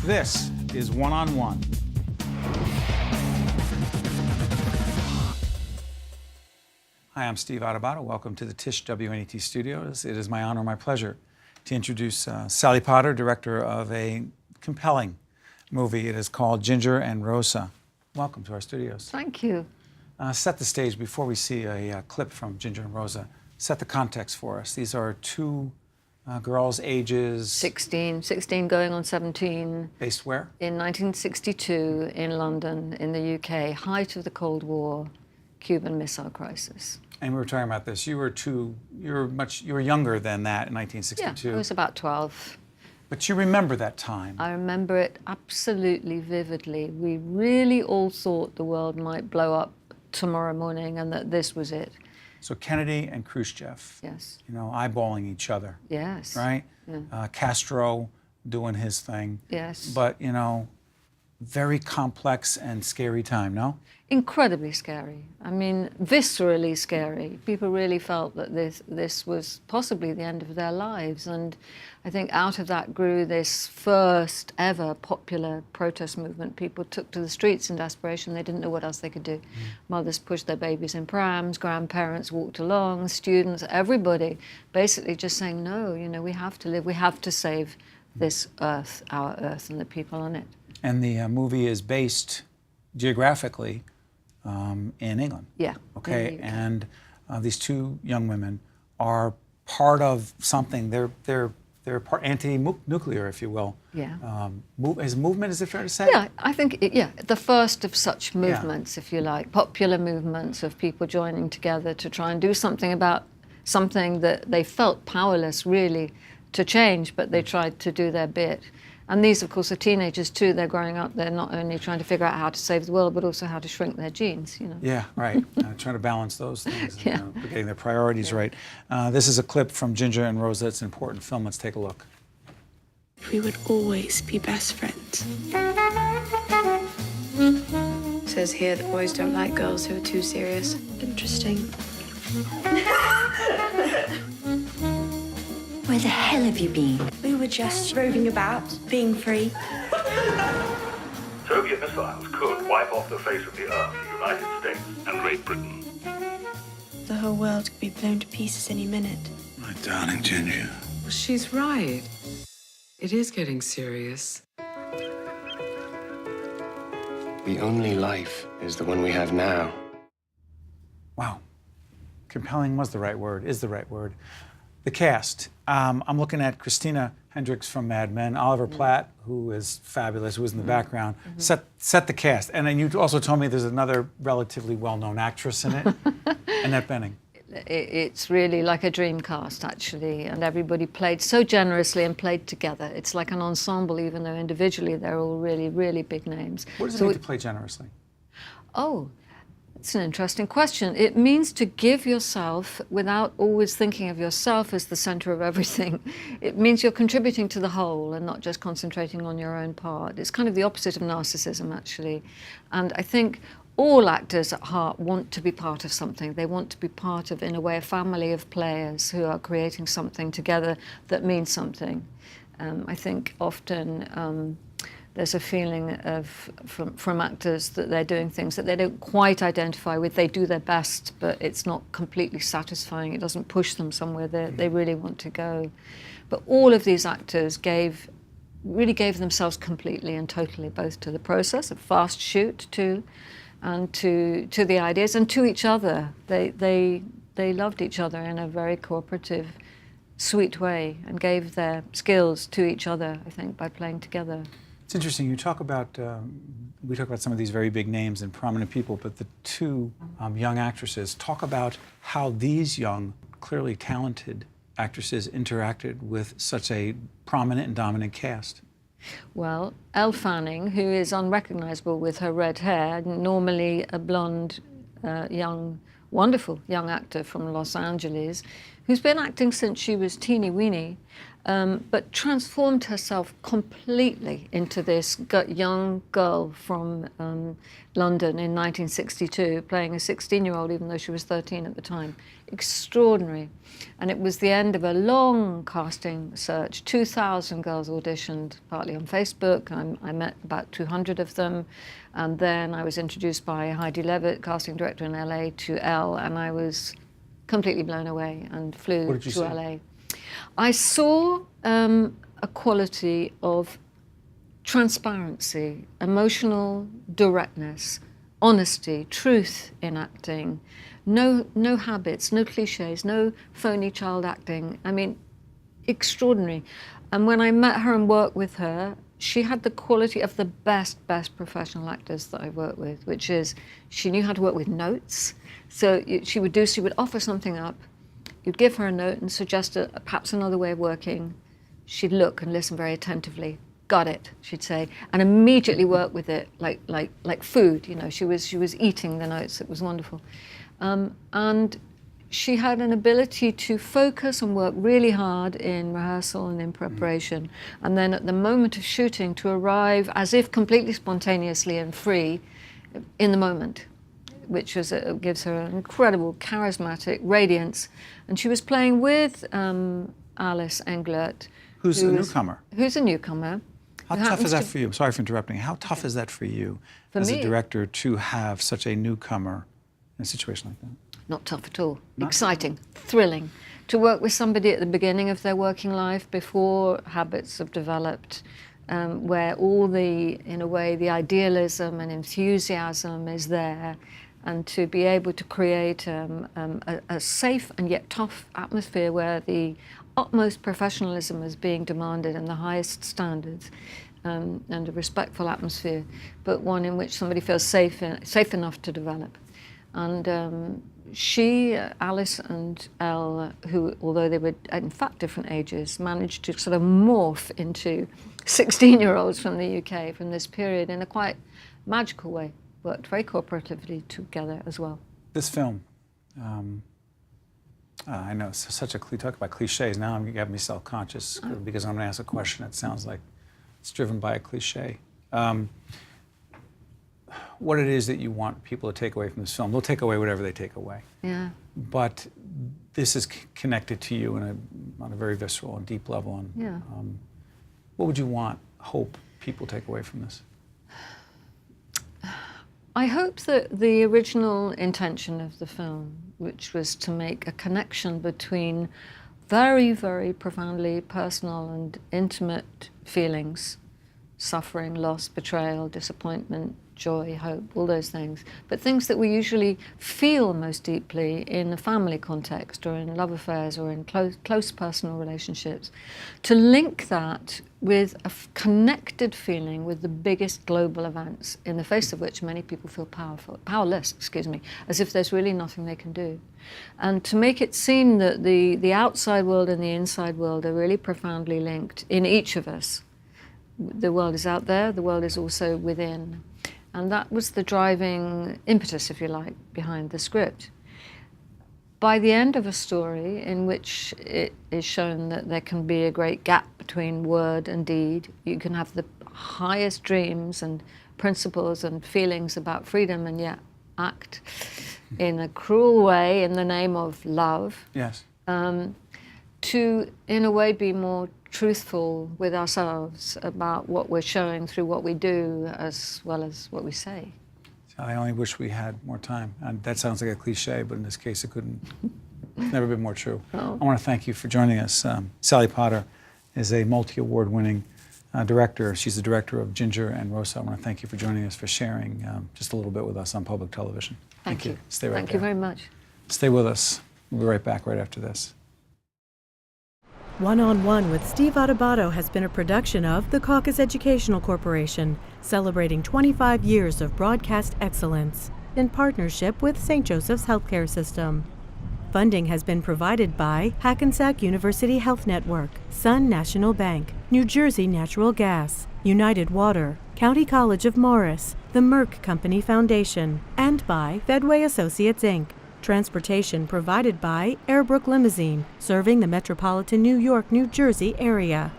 This is One on One. Hi, I'm Steve Adubato. Welcome to the Tisch WNET studios. It is my honor, my pleasure to introduce Sally Potter, director of a compelling movie. It is called Ginger and Rosa. Welcome to our studios. Thank you. Set the stage before we see a clip from Ginger and Rosa. Set the context for us. These are two girls, ages... 16 going on 17. Based where? In 1962 in London, in the UK, height of the Cold War, Cuban Missile Crisis. And we were talking about this. You were younger than that in 1962. Yeah, I was about 12. But you remember that time. I remember it absolutely vividly. We really all thought the world might blow up tomorrow morning and that this was it. So Kennedy and Khrushchev, Yes. you know, eyeballing each other. Yes. Right? Yeah. Castro doing his thing. Yes. But, you know, very complex and scary time, no? Incredibly scary. I mean, viscerally scary. People really felt that this was possibly the end of their lives. And I think out of that grew this first ever popular protest movement. People took to the streets in desperation. They didn't know what else they could do. Mothers pushed their babies in prams, grandparents walked along, students, everybody basically just saying, no, you know, we have to live, we have to save this earth, our earth, and the people on it. And the movie is based geographically in England. Yeah. Okay, and these two young women are part of something. They're part anti-nuclear, if you will. Yeah. Is movement, is it fair to say? Yeah, I think, the first of such movements, if you like, popular movements of people joining together to try and do something about something that they felt powerless, really, to change, but they tried to do their bit. And these, of course, are teenagers too. They're growing up. They're not only trying to figure out how to save the world, but also how to shrink their genes, you know. Yeah, right. Trying to balance those things, Yeah. and, getting their priorities right. This is a clip from Ginger and Rosa. It's an important film. Let's take a look. We would always be best friends. It says here that boys don't like girls who are too serious. Interesting. Where the hell have you been? We were just roving about, being free. Soviet missiles could wipe off the face of the Earth, the United States and Great Britain. The whole world could be blown to pieces any minute. My darling Ginger. Well, she's right. It is getting serious. The only life is the one we have now. Wow. Compelling was the right word, is the right word. The cast. I'm looking at Christina Hendricks from Mad Men, Oliver Platt, who is fabulous, who was in the background. Set the cast. And then you also told me there's another relatively well-known actress in it, Annette Bening. It's really like a dream cast, actually, and everybody played so generously and played together. It's like an ensemble, even though individually they're all really, really big names. What does it mean to play generously? Oh, it's an interesting question. It means to give yourself without always thinking of yourself as the center of everything. It means you're contributing to the whole and not just concentrating on your own part. It's kind of the opposite of narcissism, actually. And I think all actors at heart want to be part of something. They want to be part of, in a way, a family of players who are creating something together that means something. I think often there's a feeling from actors that they're doing things that they don't quite identify with. They do their best, but it's not completely satisfying. It doesn't push them somewhere that they really want to go. But all of these actors really gave themselves completely and totally, both to the process, a fast shoot too, and to the ideas, and to each other. They loved each other in a very cooperative, sweet way, and gave their skills to each other, I think, by playing together. It's interesting. You talk about, we talk about some of these very big names and prominent people, but the two young actresses, talk about how these young, clearly talented actresses interacted with such a prominent and dominant cast. Well, Elle Fanning, who is unrecognizable with her red hair, normally a blonde, wonderful young actor from Los Angeles, who's been acting since she was teeny-weeny, but transformed herself completely into this young girl from London in 1962, playing a 16-year-old, even though she was 13 at the time. Extraordinary. And it was the end of a long casting search. 2,000 girls auditioned, partly on Facebook. I met about 200 of them. And then I was introduced by Heidi Levitt, casting director in LA, to Elle, and I was completely blown away and flew to LA. I saw a quality of transparency, emotional directness, honesty, truth in acting, no habits, no cliches, no phony child acting. I mean, extraordinary. And when I met her and worked with her, she had the quality of the best professional actors that I worked with, which is she knew how to work with notes. So she would offer something up. You'd give her a note and suggest perhaps another way of working. She'd look and listen very attentively. Got it, she'd say, and immediately work with it like food. You know, she was eating the notes. It was wonderful, and she had an ability to focus and work really hard in rehearsal and in preparation, and then at the moment of shooting to arrive as if completely spontaneously and free in the moment, which gives her an incredible charismatic radiance. And she was playing with Alice Englert, who's a newcomer. Who's a newcomer. How tough is that for you? Sorry for interrupting. How tough is that for you as a director to have such a newcomer in a situation like that? Not tough at all. Exciting, thrilling. To work with somebody at the beginning of their working life, before habits have developed, where all in a way, the idealism and enthusiasm is there, and to be able to create a safe and yet tough atmosphere where the utmost professionalism is being demanded and the highest standards, and a respectful atmosphere, but one in which somebody feels safe enough to develop. And she, Alice and Elle, who, although they were in fact different ages, managed to sort of morph into 16-year-olds from the UK from this period in a quite magical way. Worked very cooperatively together as well. This film, I know it's such a talk about cliches. Now I'm getting me self-conscious because I'm going to ask a question that sounds like it's driven by a cliche. What it is that you want people to take away from this film? They'll take away whatever they take away. Yeah. But this is connected to you on a very visceral and deep level. And Yeah. What would you hope people take away from this? I hope that the original intention of the film, which was to make a connection between very, very profoundly personal and intimate feelings, suffering, loss, betrayal, disappointment, joy, hope, all those things, but things that we usually feel most deeply in a family context or in love affairs or in close personal relationships, to link that with a connected feeling with the biggest global events, in the face of which many people feel powerless, as if there's really nothing they can do. And to make it seem that the outside world and the inside world are really profoundly linked in each of us. The world is out there, the world is also within. And that was the driving impetus, if you like, behind the script. By the end of a story in which it is shown that there can be a great gap between word and deed, you can have the highest dreams and principles and feelings about freedom and yet act in a cruel way in the name of love. Yes. To, in a way, be more truthful with ourselves about what we're showing through what we do as well as what we say. I only wish we had more time. And that sounds like a cliche, but in this case, it's never been more true. Oh. I want to thank you for joining us. Sally Potter is a multi-award-winning director. She's the director of Ginger and Rosa. I want to thank you for joining us, for sharing just a little bit with us on public television. Thank you. Stay right there. Thank you very much. Stay with us. We'll be right back right after this. One-on-One with Steve Adubato has been a production of the Caucus Educational Corporation, celebrating 25 years of broadcast excellence in partnership with St. Joseph's Healthcare System. Funding has been provided by Hackensack University Health Network, Sun National Bank, New Jersey Natural Gas, United Water, County College of Morris, the Merck Company Foundation, and by Fedway Associates, Inc. Transportation provided by Airbrook Limousine, serving the metropolitan New York, New Jersey area.